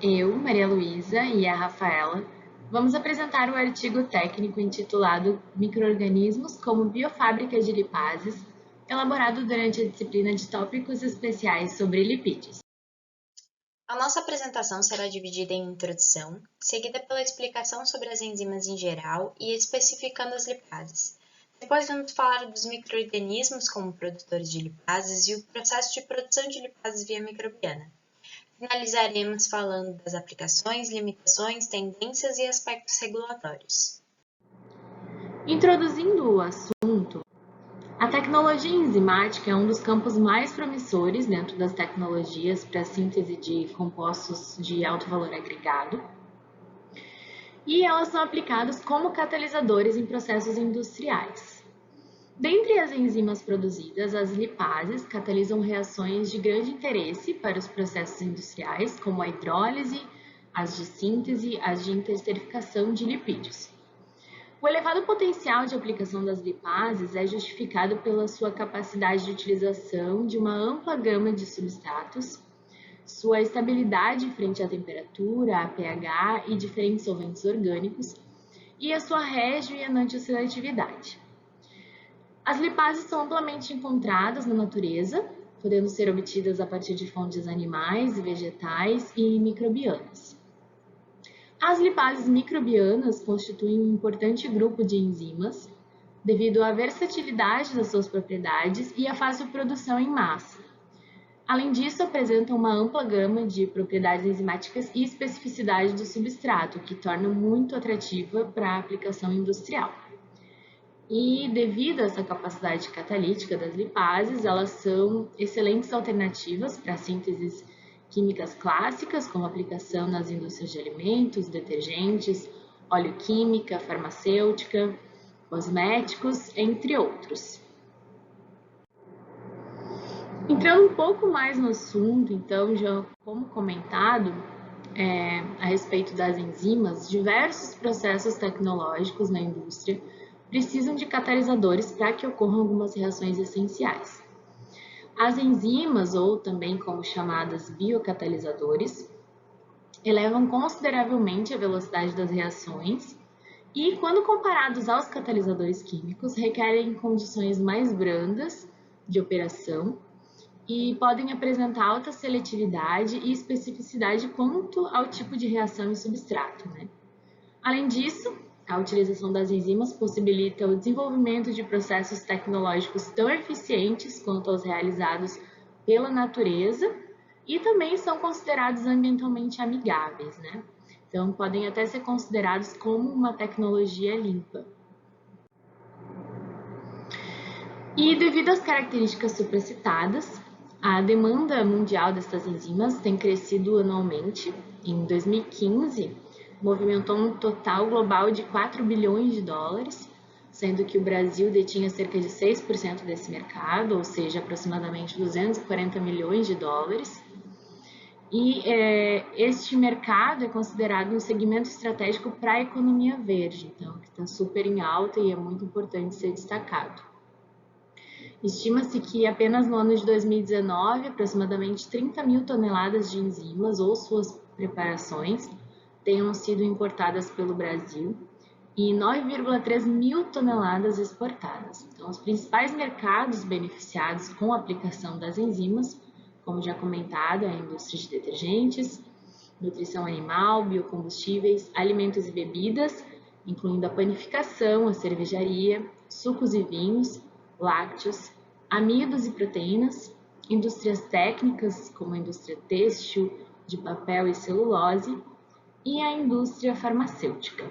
Eu, Maria Luísa e a Rafaela vamos apresentar o artigo técnico intitulado Micro-organismos como biofábrica de lipases, elaborado durante a disciplina de tópicos especiais sobre lipídios. A nossa apresentação será dividida em introdução, seguida pela explicação sobre as enzimas em geral e especificando as lipases. Depois vamos falar dos micro-organismos como produtores de lipases e o processo de produção de lipases via microbiana. Finalizaremos falando das aplicações, limitações, tendências e aspectos regulatórios. Introduzindo o assunto, a tecnologia enzimática é um dos campos mais promissores dentro das tecnologias para a síntese de compostos de alto valor agregado, e elas são aplicadas como catalisadores em processos industriais. Dentre as enzimas produzidas, as lipases catalisam reações de grande interesse para os processos industriais, como a hidrólise, as de síntese, as de interesterificação de lipídios. O elevado potencial de aplicação das lipases é justificado pela sua capacidade de utilização de uma ampla gama de substratos, sua estabilidade frente à temperatura, a pH e diferentes solventes orgânicos, e a sua régio e anti-oxidatividade. As lipases são amplamente encontradas na natureza, podendo ser obtidas a partir de fontes animais, vegetais e microbianas. As lipases microbianas constituem um importante grupo de enzimas, devido à versatilidade das suas propriedades e à fácil produção em massa. Além disso, apresentam uma ampla gama de propriedades enzimáticas e especificidade do substrato, que torna muito atrativa para a aplicação industrial. E devido a essa capacidade catalítica das lipases, elas são excelentes alternativas para sínteses químicas clássicas, como aplicação nas indústrias de alimentos, detergentes, oleoquímica, farmacêutica, cosméticos, entre outros. Entrando um pouco mais no assunto, então, já como comentado, a respeito das enzimas, diversos processos tecnológicos na indústria precisam de catalisadores para que ocorram algumas reações essenciais. As enzimas, ou também como chamadas biocatalisadores, elevam consideravelmente a velocidade das reações e, quando comparados aos catalisadores químicos, requerem condições mais brandas de operação e podem apresentar alta seletividade e especificidade quanto ao tipo de reação e substrato, Além disso, a utilização das enzimas possibilita o desenvolvimento de processos tecnológicos tão eficientes quanto os realizados pela natureza e também são considerados ambientalmente amigáveis, Então, podem até ser considerados como uma tecnologia limpa. E devido às características supracitadas, a demanda mundial dessas enzimas tem crescido anualmente. Em 2015, movimentou um total global de 4 bilhões de dólares, sendo que o Brasil detinha cerca de 6% desse mercado, ou seja, aproximadamente 240 milhões de dólares. E este mercado é considerado um segmento estratégico para a economia verde, então, que está super em alta e é muito importante ser destacado. Estima-se que apenas no ano de 2019, aproximadamente 30 mil toneladas de enzimas ou suas preparações tenham sido importadas pelo Brasil e 9,3 mil toneladas exportadas. Então, os principais mercados beneficiados com a aplicação das enzimas, como já comentado, é a indústria de detergentes, nutrição animal, biocombustíveis, alimentos e bebidas, incluindo a panificação, a cervejaria, sucos e vinhos, lácteos, amidos e proteínas, indústrias técnicas, como a indústria têxtil, de papel e celulose, e a indústria farmacêutica.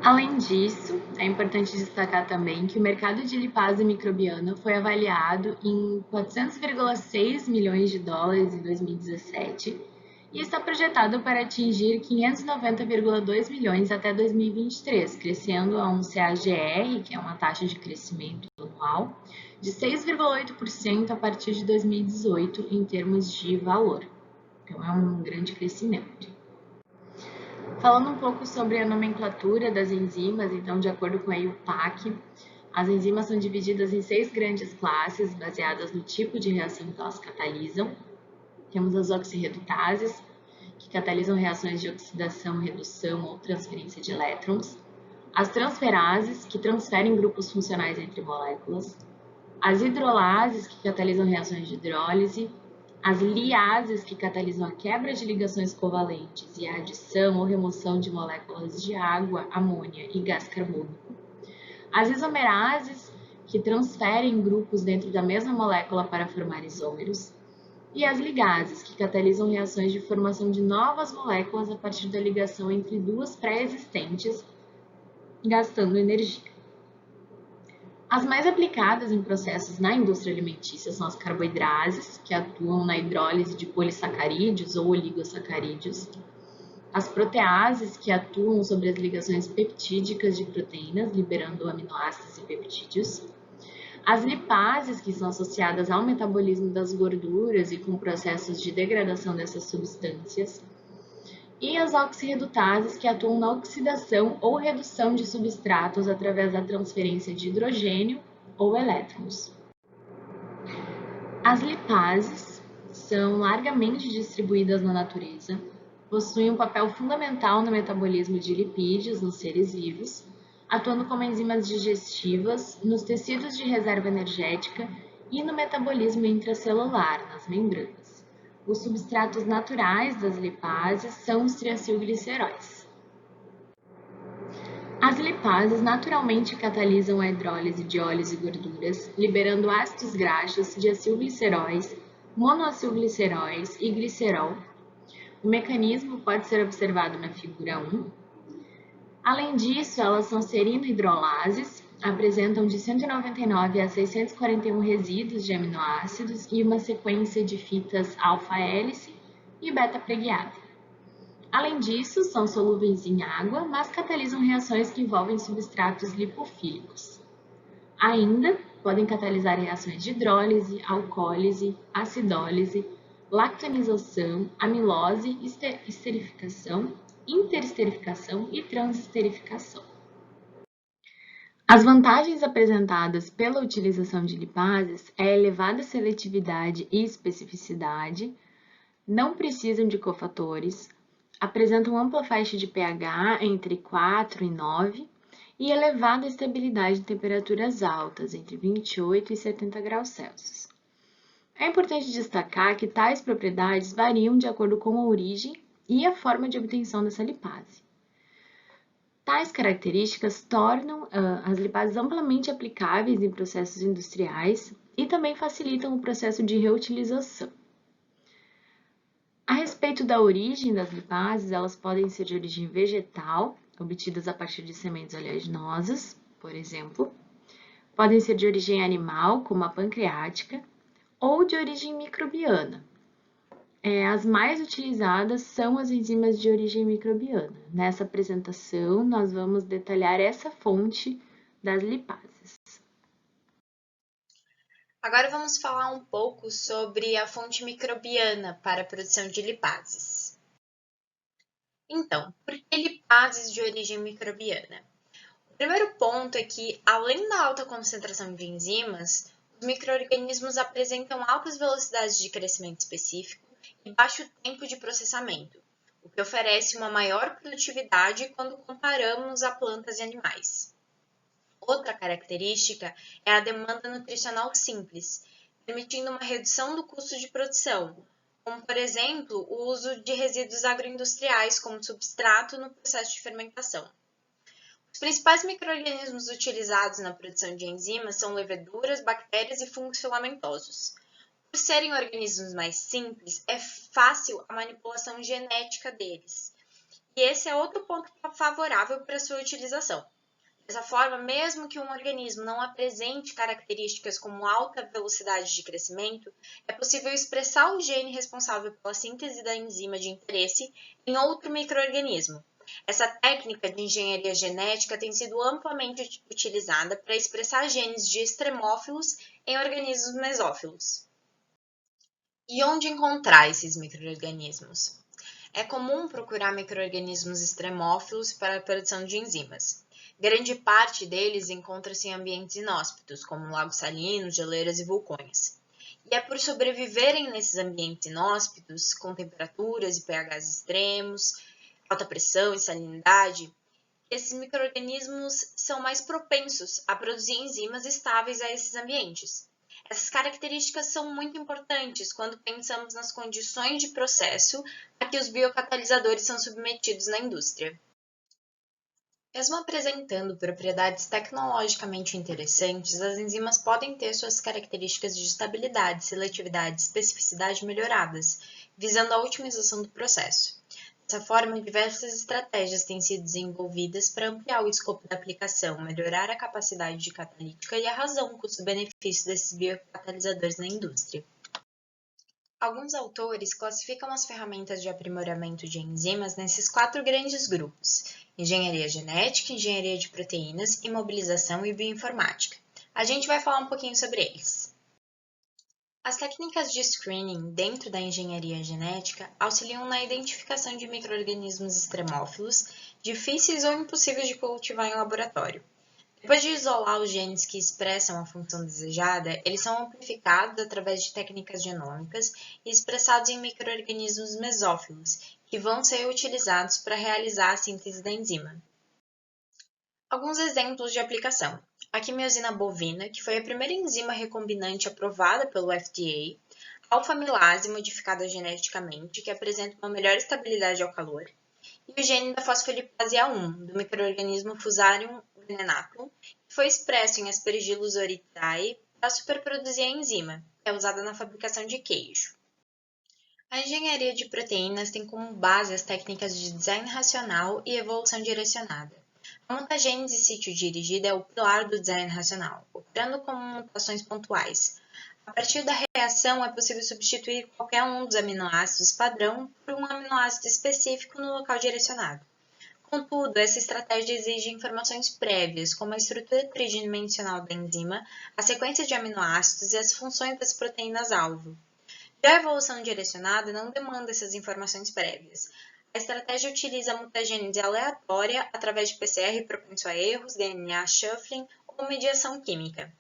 Além disso, é importante destacar também que o mercado de lipase microbiana foi avaliado em 400,6 milhões de dólares em 2017 e está projetado para atingir 590,2 milhões até 2023, crescendo a um CAGR, que é uma taxa de crescimento anual, de 6,8% a partir de 2018 em termos de valor. Então, é um grande crescimento. Falando um pouco sobre a nomenclatura das enzimas, então, de acordo com a EUPAC, as enzimas são divididas em 6 grandes classes, baseadas no tipo de reação que elas catalisam. Temos as oxirredutases, que catalisam reações de oxidação, redução ou transferência de elétrons, as transferases, que transferem grupos funcionais entre moléculas, as hidrolases, que catalisam reações de hidrólise, as liases, que catalisam a quebra de ligações covalentes e a adição ou remoção de moléculas de água, amônia e gás carbônico, as isomerases, que transferem grupos dentro da mesma molécula para formar isômeros, e as ligases, que catalisam reações de formação de novas moléculas a partir da ligação entre duas pré-existentes, gastando energia. As mais aplicadas em processos na indústria alimentícia são as carboidrases, que atuam na hidrólise de polissacarídeos ou oligosacarídeos, as proteases, que atuam sobre as ligações peptídicas de proteínas, liberando aminoácidos e peptídeos, as lipases, que são associadas ao metabolismo das gorduras e com processos de degradação dessas substâncias, e as oxirredutases, que atuam na oxidação ou redução de substratos através da transferência de hidrogênio ou elétrons. As lipases são largamente distribuídas na natureza, possuem um papel fundamental no metabolismo de lipídios nos seres vivos, atuando como enzimas digestivas nos tecidos de reserva energética e no metabolismo intracelular, nas membranas. Os substratos naturais das lipases são os triacilgliceróis. As lipases naturalmente catalisam a hidrólise de óleos e gorduras, liberando ácidos graxos, diacilgliceróis, monoacilgliceróis e glicerol. O mecanismo pode ser observado na figura 1. Além disso, elas são serino-hidrolases, apresentam de 199 a 641 resíduos de aminoácidos e uma sequência de fitas alfa-hélice e beta-preguiada. Além disso, são solúveis em água, mas catalisam reações que envolvem substratos lipofílicos. Ainda podem catalisar reações de hidrólise, alcoólise, acidólise, lactonização, amilose, esterificação, interesterificação e transesterificação. As vantagens apresentadas pela utilização de lipases é a elevada seletividade e especificidade, não precisam de cofatores, apresentam ampla faixa de pH entre 4 e 9 e elevada estabilidade em temperaturas altas, entre 28 e 70 graus Celsius. É importante destacar que tais propriedades variam de acordo com a origem e a forma de obtenção dessa lipase. Tais características tornam as lipases amplamente aplicáveis em processos industriais e também facilitam o processo de reutilização. A respeito da origem das lipases, elas podem ser de origem vegetal, obtidas a partir de sementes oleaginosas, por exemplo, podem ser de origem animal, como a pancreática, ou de origem microbiana. As mais utilizadas são as enzimas de origem microbiana. Nessa apresentação, nós vamos detalhar essa fonte das lipases. Agora vamos falar um pouco sobre a fonte microbiana para a produção de lipases. Então, por que lipases de origem microbiana? O primeiro ponto é que, além da alta concentração de enzimas, os micro-organismos apresentam altas velocidades de crescimento específico e baixo tempo de processamento, o que oferece uma maior produtividade quando comparamos a plantas e animais. Outra característica é a demanda nutricional simples, permitindo uma redução do custo de produção, como, por exemplo, o uso de resíduos agroindustriais como substrato no processo de fermentação. Os principais micro-organismos utilizados na produção de enzimas são leveduras, bactérias e fungos filamentosos. Por serem organismos mais simples, é fácil a manipulação genética deles. E esse é outro ponto favorável para a sua utilização. Dessa forma, mesmo que um organismo não apresente características como alta velocidade de crescimento, é possível expressar o gene responsável pela síntese da enzima de interesse em outro micro-organismo. Essa técnica de engenharia genética tem sido amplamente utilizada para expressar genes de extremófilos em organismos mesófilos. E onde encontrar esses micro-organismos? É comum procurar micro-organismos extremófilos para a produção de enzimas. Grande parte deles encontra-se em ambientes inóspitos, como lagos salinos, geleiras e vulcões. E é por sobreviverem nesses ambientes inóspitos, com temperaturas e pHs extremos, alta pressão e salinidade, que esses micro-organismos são mais propensos a produzir enzimas estáveis a esses ambientes. Essas características são muito importantes quando pensamos nas condições de processo a que os biocatalisadores são submetidos na indústria. Mesmo apresentando propriedades tecnologicamente interessantes, as enzimas podem ter suas características de estabilidade, seletividade e especificidade melhoradas, visando a otimização do processo. Dessa forma, diversas estratégias têm sido desenvolvidas para ampliar o escopo da aplicação, melhorar a capacidade de catalítica e a razão custo-benefício desses biocatalisadores na indústria. Alguns autores classificam as ferramentas de aprimoramento de enzimas nesses 4 grandes grupos: engenharia genética, engenharia de proteínas, imobilização e bioinformática. A gente vai falar um pouquinho sobre eles. As técnicas de screening dentro da engenharia genética auxiliam na identificação de micro-organismos extremófilos, difíceis ou impossíveis de cultivar em laboratório. Depois de isolar os genes que expressam a função desejada, eles são amplificados através de técnicas genômicas e expressados em micro-organismos mesófilos, que vão ser utilizados para realizar a síntese da enzima. Alguns exemplos de aplicação: a quimiosina bovina, que foi a primeira enzima recombinante aprovada pelo FDA, a alfa-amilase modificada geneticamente, que apresenta uma melhor estabilidade ao calor, e o gene da fosfolipase A1, do micro-organismo Fusarium venenatum, que foi expresso em Aspergillus oryzae para superproduzir a enzima, que é usada na fabricação de queijo. A engenharia de proteínas tem como base as técnicas de design racional e evolução direcionada. A mutagênese sítio-dirigida é o pilar do design racional, operando como mutações pontuais. A partir da reação, é possível substituir qualquer um dos aminoácidos padrão por um aminoácido específico no local direcionado. Contudo, essa estratégia exige informações prévias, como a estrutura tridimensional da enzima, a sequência de aminoácidos e as funções das proteínas-alvo. Já a evolução direcionada não demanda essas informações prévias. A estratégia utiliza a mutagênese aleatória através de PCR propenso a erros, DNA shuffling ou mediação química.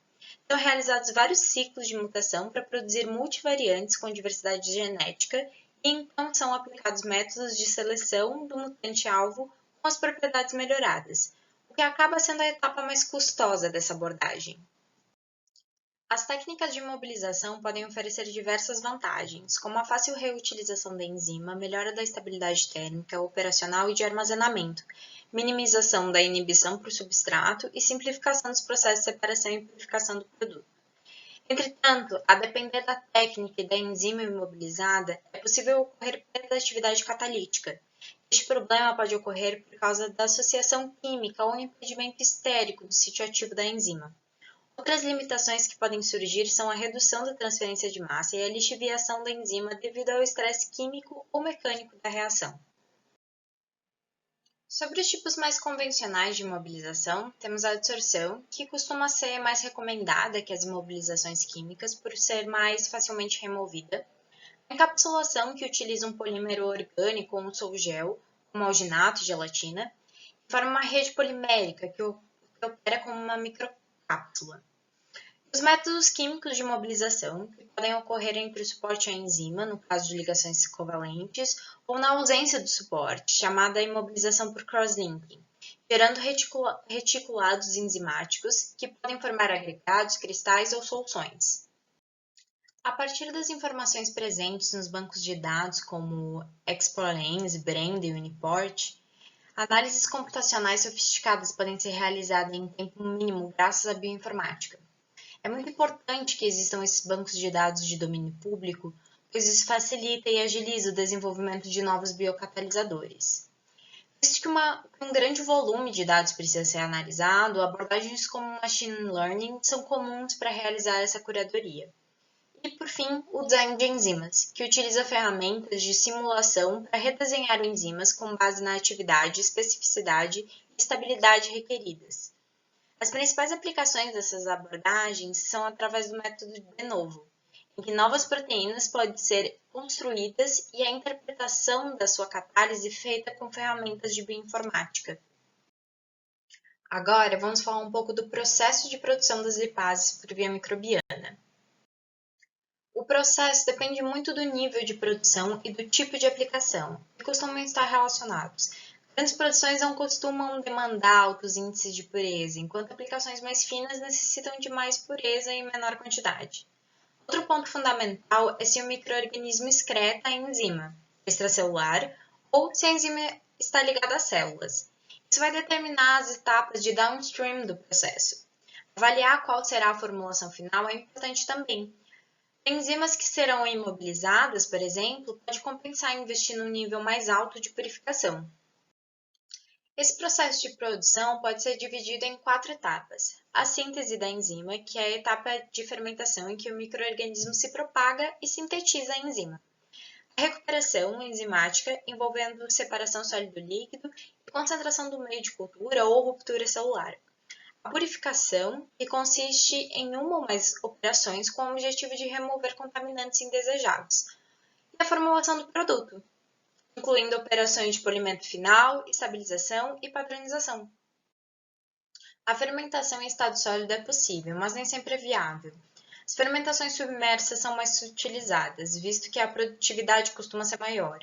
São realizados vários ciclos de mutação para produzir multivariantes com diversidade genética e então são aplicados métodos de seleção do mutante-alvo com as propriedades melhoradas, o que acaba sendo a etapa mais custosa dessa abordagem. As técnicas de imobilização podem oferecer diversas vantagens, como a fácil reutilização da enzima, melhora da estabilidade térmica, operacional e de armazenamento, minimização da inibição por substrato e simplificação dos processos de separação e purificação do produto. Entretanto, a depender da técnica e da enzima imobilizada, é possível ocorrer perda da atividade catalítica. Este problema pode ocorrer por causa da associação química ou impedimento estérico do sítio ativo da enzima. Outras limitações que podem surgir são a redução da transferência de massa e a lixiviação da enzima devido ao estresse químico ou mecânico da reação. Sobre os tipos mais convencionais de imobilização, temos a adsorção, que costuma ser mais recomendada que as imobilizações químicas por ser mais facilmente removida. A encapsulação, que utiliza um polímero orgânico ou um solgel, como alginato e gelatina, e forma uma rede polimérica que opera como uma microcápsula. Os métodos químicos de imobilização, que podem ocorrer entre o suporte à enzima, no caso de ligações covalentes, ou na ausência do suporte, chamada imobilização por cross-linking, gerando reticulados enzimáticos que podem formar agregados, cristais ou soluções. A partir das informações presentes nos bancos de dados como ExploreLens, Brenda e Uniport, análises computacionais sofisticadas podem ser realizadas em tempo mínimo graças à bioinformática. É muito importante que existam esses bancos de dados de domínio público, pois isso facilita e agiliza o desenvolvimento de novos biocatalisadores. Visto que um grande volume de dados precisa ser analisado, abordagens como Machine Learning são comuns para realizar essa curadoria. E, por fim, o design de enzimas, que utiliza ferramentas de simulação para redesenhar enzimas com base na atividade, especificidade e estabilidade requeridas. As principais aplicações dessas abordagens são através do método de novo, em que novas proteínas podem ser construídas e a interpretação da sua catálise feita com ferramentas de bioinformática. Agora, vamos falar um pouco do processo de produção das lipases por via microbiana. O O processo depende muito do nível de produção e do tipo de aplicação, que costumam estar relacionados. Grandes produções não costumam demandar altos índices de pureza, enquanto aplicações mais finas necessitam de mais pureza em menor quantidade. Outro ponto fundamental é se o micro-organismo excreta a enzima extracelular ou se a enzima está ligada às células. Isso vai determinar as etapas de downstream do processo. Avaliar qual será a formulação final é importante também. Enzimas que serão imobilizadas, por exemplo, pode compensar investir num nível mais alto de purificação. Esse processo de produção pode ser dividido em 4 etapas. A síntese da enzima, que é a etapa de fermentação em que o micro-organismo se propaga e sintetiza a enzima. A recuperação enzimática, envolvendo separação sólido-líquido e concentração do meio de cultura ou ruptura celular. A purificação, que consiste em uma ou mais operações com o objetivo de remover contaminantes indesejados. E a formulação do produto, incluindo operações de polimento final, estabilização e padronização. A fermentação em estado sólido é possível, mas nem sempre é viável. As fermentações submersas são mais utilizadas, visto que a produtividade costuma ser maior.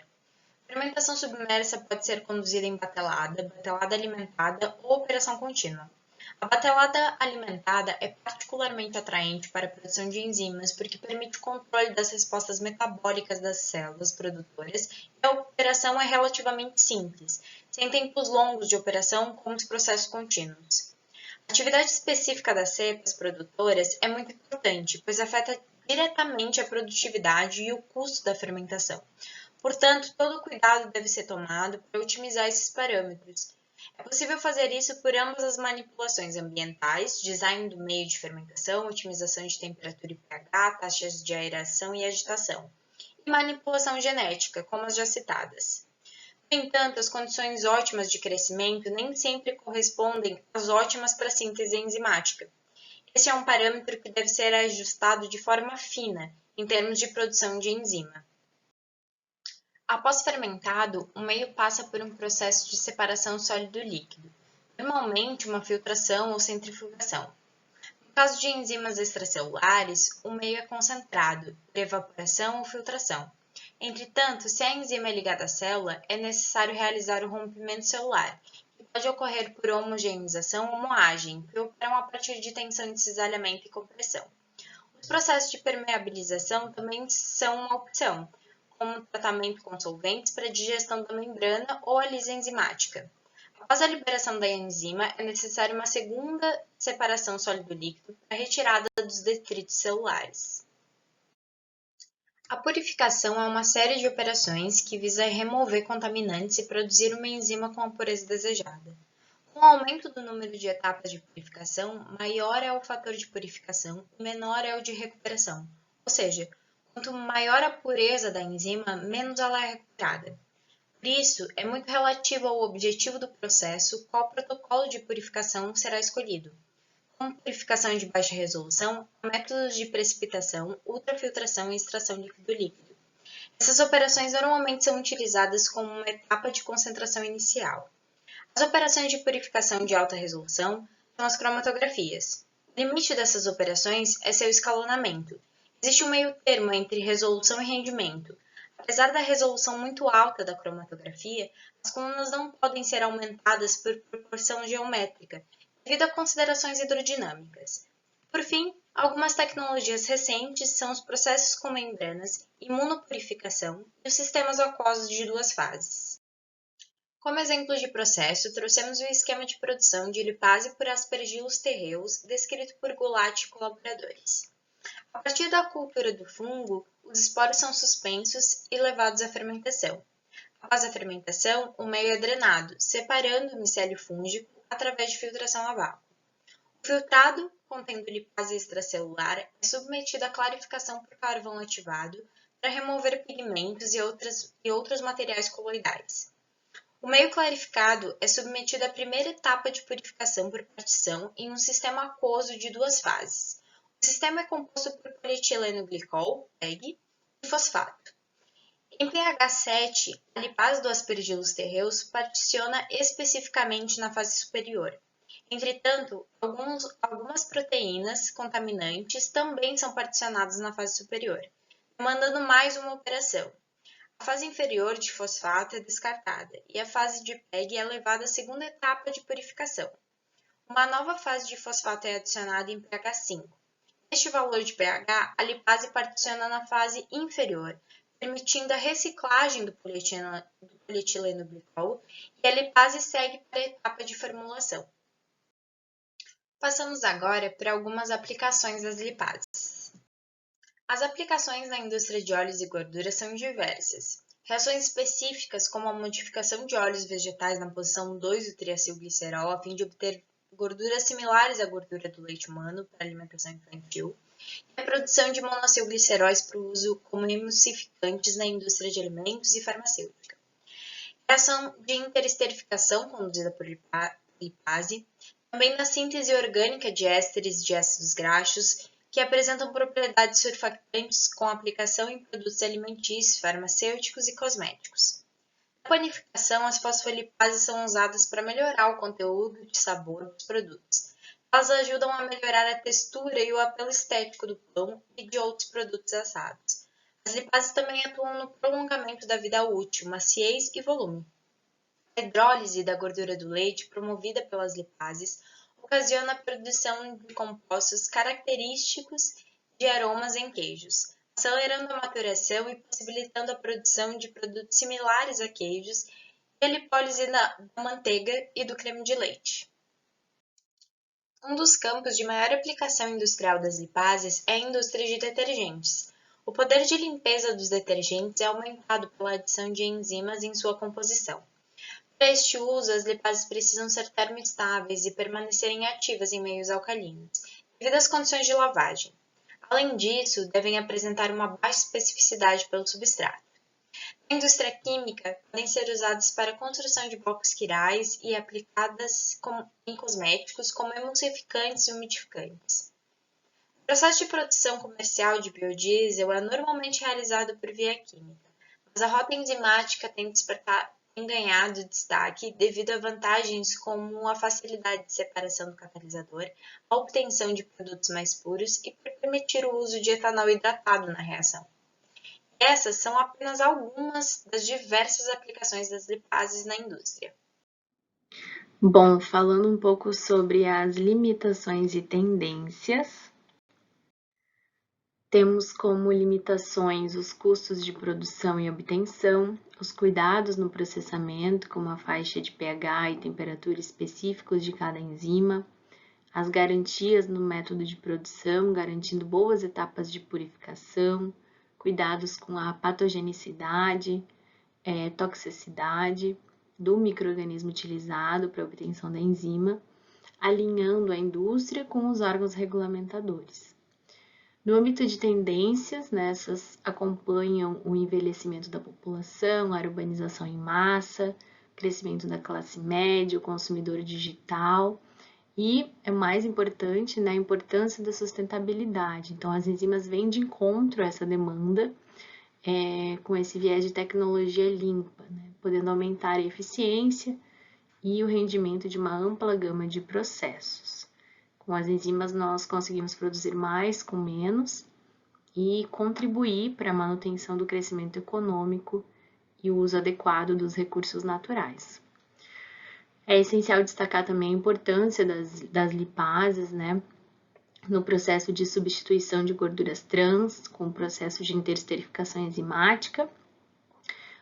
A fermentação submersa pode ser conduzida em batelada, batelada alimentada ou operação contínua. A batelada alimentada é particularmente atraente para a produção de enzimas porque permite o controle das respostas metabólicas das células produtoras e a operação é relativamente simples, sem tempos longos de operação como os processos contínuos. A atividade específica das cepas produtoras é muito importante, pois afeta diretamente a produtividade e o custo da fermentação. Portanto, todo cuidado deve ser tomado para otimizar esses parâmetros. É possível fazer isso por ambas as manipulações ambientais, design do meio de fermentação, otimização de temperatura e pH, taxas de aeração e agitação, e manipulação genética, como as já citadas. No entanto, as condições ótimas de crescimento nem sempre correspondem às ótimas para a síntese enzimática. Esse é um parâmetro que deve ser ajustado de forma fina, em termos de produção de enzima. Após fermentado, o meio passa por um processo de separação sólido-líquido, normalmente uma filtração ou centrifugação. No caso de enzimas extracelulares, o meio é concentrado, por evaporação ou filtração. Entretanto, se a enzima é ligada à célula, é necessário realizar o rompimento celular, que pode ocorrer por homogeneização ou moagem, que operam a partir de tensão de cisalhamento e compressão. Os processos de permeabilização também são uma opção, como tratamento com solventes para digestão da membrana ou a lise enzimática. Após a liberação da enzima, é necessária uma segunda separação sólido-líquido para a retirada dos detritos celulares. A purificação é uma série de operações que visa remover contaminantes e produzir uma enzima com a pureza desejada. Com o aumento do número de etapas de purificação, maior é o fator de purificação e menor é o de recuperação, ou seja, quanto maior a pureza da enzima, menos ela é recuperada. Por isso, é muito relativo ao objetivo do processo qual protocolo de purificação será escolhido. Como purificação de baixa resolução, há métodos de precipitação, ultrafiltração e extração líquido-líquido. Essas operações normalmente são utilizadas como uma etapa de concentração inicial. As operações de purificação de alta resolução são as cromatografias. O limite dessas operações é seu escalonamento. Existe um meio termo entre resolução e rendimento. Apesar da resolução muito alta da cromatografia, as colunas não podem ser aumentadas por proporção geométrica, devido a considerações hidrodinâmicas. Por fim, algumas tecnologias recentes são os processos com membranas, imunopurificação e os sistemas aquosos de 2 fases. Como exemplos de processo, trouxemos o esquema de produção de lipase por Aspergillus terreus, descrito por Gulati e colaboradores. A partir da cultura do fungo, os esporos são suspensos e levados à fermentação. Após a fermentação, o meio é drenado, separando o micélio fúngico através de filtração a vácuo. O filtrado, contendo lipase extracelular, é submetido à clarificação por carvão ativado para remover pigmentos e outros materiais coloidais. O meio clarificado é submetido à primeira etapa de purificação por partição em um sistema aquoso de 2 fases. O sistema é composto por polietileno-glicol, PEG, e fosfato. Em pH 7, a lipase do Aspergillus terreus particiona especificamente na fase superior. Entretanto, algumas proteínas contaminantes também são particionadas na fase superior. demandando mais uma operação. A fase inferior de fosfato é descartada e a fase de PEG é levada à segunda etapa de purificação. Uma nova fase de fosfato é adicionada em pH 5. Neste valor de pH, a lipase particiona na fase inferior, permitindo a reciclagem do polietileno glicol, e a lipase segue para a etapa de formulação. Passamos agora para algumas aplicações das lipases. As aplicações na indústria de óleos e gorduras são diversas. Reações específicas, como a modificação de óleos vegetais na posição 2 do triacilglicerol a fim de obter gorduras similares à gordura do leite humano para alimentação infantil, e a produção de monoacilgliceróis para o uso como emulsificantes na indústria de alimentos e farmacêutica. Reação de interesterificação conduzida por lipase, também na síntese orgânica de ésteres de ácidos graxos, que apresentam propriedades surfactantes com aplicação em produtos alimentícios, farmacêuticos e cosméticos. Na panificação, as fosfolipases são usadas para melhorar o conteúdo de sabor dos produtos. Elas ajudam a melhorar a textura e o apelo estético do pão e de outros produtos assados. As lipases também atuam no prolongamento da vida útil, maciez e volume. A hidrólise da gordura do leite, promovida pelas lipases, ocasiona a produção de compostos característicos de aromas em queijos, acelerando a maturação e possibilitando a produção de produtos similares a queijos, e a lipólise da manteiga e do creme de leite. Um dos campos de maior aplicação industrial das lipases é a indústria de detergentes. O poder de limpeza dos detergentes é aumentado pela adição de enzimas em sua composição. Para este uso, as lipases precisam ser termoestáveis e permanecerem ativas em meios alcalinos, devido às condições de lavagem. Além disso, devem apresentar uma baixa especificidade pelo substrato. Na indústria química, podem ser usadas para a construção de blocos quirais e aplicadas em cosméticos como emulsificantes e umidificantes. O processo de produção comercial de biodiesel é normalmente realizado por via química, mas a rota enzimática tem ganhado destaque devido a vantagens como a facilidade de separação do catalisador, a obtenção de produtos mais puros e por permitir o uso de etanol hidratado na reação. Essas são apenas algumas das diversas aplicações das lipases na indústria. Bom, falando um pouco sobre as limitações e tendências, temos como limitações os custos de produção e obtenção, os cuidados no processamento, como a faixa de pH e temperatura específicos de cada enzima, as garantias no método de produção, garantindo boas etapas de purificação, cuidados com a patogenicidade, toxicidade do micro-organismo utilizado para a obtenção da enzima, alinhando a indústria com os órgãos regulamentadores. No âmbito de tendências, essas acompanham o envelhecimento da população, a urbanização em massa, crescimento da classe média, o consumidor digital e, é mais importante, a importância da sustentabilidade. Então, as enzimas vêm de encontro a essa demanda com esse viés de tecnologia limpa, podendo aumentar a eficiência e o rendimento de uma ampla gama de processos. Com as enzimas, nós conseguimos produzir mais com menos e contribuir para a manutenção do crescimento econômico e o uso adequado dos recursos naturais. É essencial destacar também a importância das lipases, no processo de substituição de gorduras trans, com o processo de interesterificação enzimática.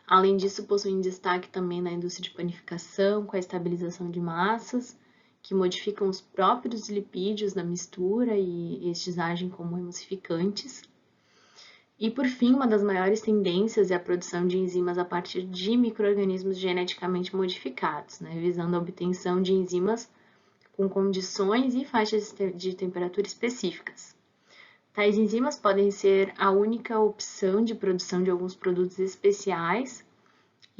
Além disso, possuem destaque também na indústria de panificação, com a estabilização de massas, que modificam os próprios lipídios da mistura e estes agem como emulsificantes. E, por fim, uma das maiores tendências é a produção de enzimas a partir de micro-organismos geneticamente modificados, visando a obtenção de enzimas com condições e faixas de temperatura específicas. Tais enzimas podem ser a única opção de produção de alguns produtos especiais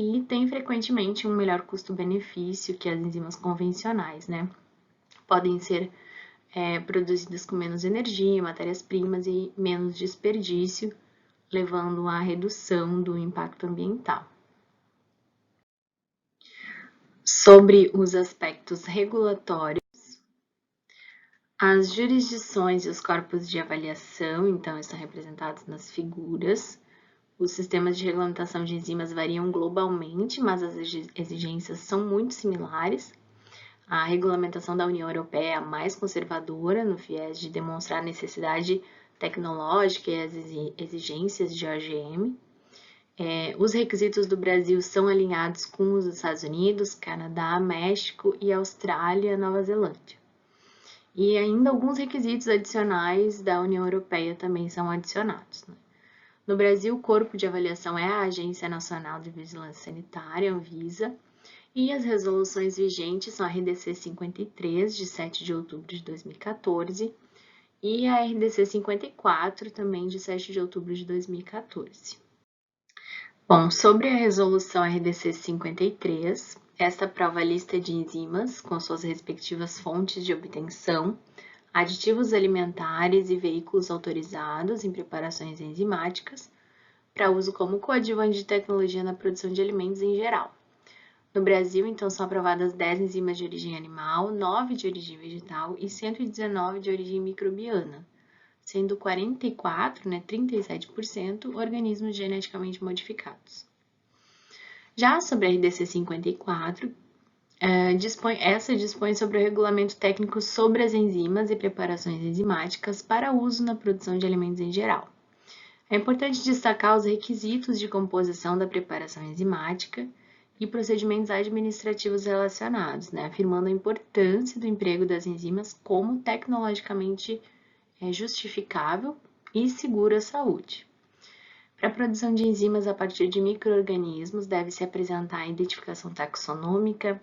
e têm frequentemente um melhor custo-benefício que as enzimas convencionais, Podem ser produzidas com menos energia, matérias-primas e menos desperdício, levando à redução do impacto ambiental. Sobre os aspectos regulatórios, As jurisdições e os corpos de avaliação, então, estão representados nas figuras. Os sistemas de regulamentação de enzimas variam globalmente, mas as exigências são muito similares. A regulamentação da União Europeia é a mais conservadora, no viés de demonstrar a necessidade tecnológica e as exigências de OGM. Os requisitos do Brasil são alinhados com os dos Estados Unidos, Canadá, México e Austrália, Nova Zelândia. E ainda alguns requisitos adicionais da União Europeia também são adicionados. No Brasil, o corpo de avaliação é a Agência Nacional de Vigilância Sanitária, Anvisa, e as resoluções vigentes são a RDC 53, de 7 de outubro de 2014, e a RDC 54, também de 7 de outubro de 2014. Bom, sobre a resolução RDC 53, esta aprova a lista de enzimas com suas respectivas fontes de obtenção, aditivos alimentares e veículos autorizados em preparações enzimáticas para uso como coadjuvante de tecnologia na produção de alimentos em geral. No Brasil, então, são aprovadas 10 enzimas de origem animal, 9 de origem vegetal e 119 de origem microbiana, sendo 44, 37%, organismos geneticamente modificados. Já sobre a RDC 54, dispõe sobre o regulamento técnico sobre as enzimas e preparações enzimáticas para uso na produção de alimentos em geral. É importante destacar os requisitos de composição da preparação enzimática e procedimentos administrativos relacionados, afirmando a importância do emprego das enzimas como tecnologicamente justificável e seguro à saúde. Para a produção de enzimas a partir de micro-organismos, deve-se apresentar a identificação taxonômica,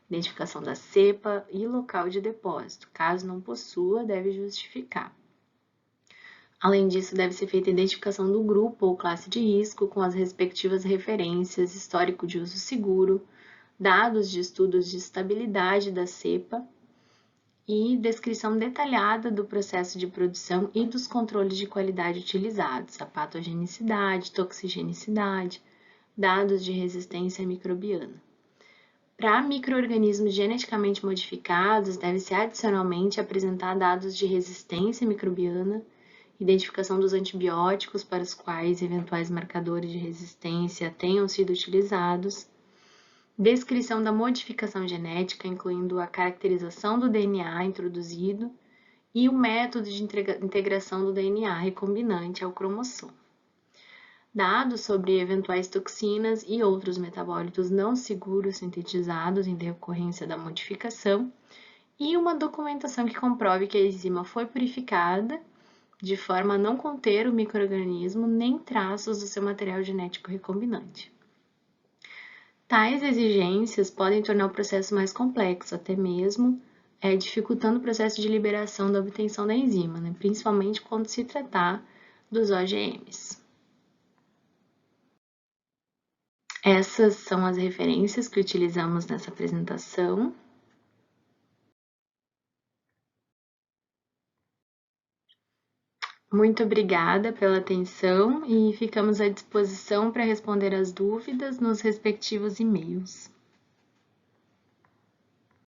identificação da cepa e local de depósito. Caso não possua, deve justificar. Além disso, deve ser feita a identificação do grupo ou classe de risco com as respectivas referências, histórico de uso seguro, dados de estudos de estabilidade da cepa e descrição detalhada do processo de produção e dos controles de qualidade utilizados, a patogenicidade, toxigenicidade, dados de resistência microbiana. Para micro-organismos geneticamente modificados, deve-se adicionalmente apresentar dados de resistência microbiana, identificação dos antibióticos para os quais eventuais marcadores de resistência tenham sido utilizados, descrição da modificação genética, incluindo a caracterização do DNA introduzido e o método de integração do DNA recombinante ao cromossomo. Dados sobre eventuais toxinas e outros metabólitos não seguros sintetizados em decorrência da modificação e uma documentação que comprove que a enzima foi purificada de forma a não conter o micro-organismo nem traços do seu material genético recombinante. Tais exigências podem tornar o processo mais complexo, até mesmo dificultando o processo de liberação da obtenção da enzima, principalmente quando se tratar dos OGMs. Essas são as referências que utilizamos nessa apresentação. Muito obrigada pela atenção e ficamos à disposição para responder as dúvidas nos respectivos e-mails.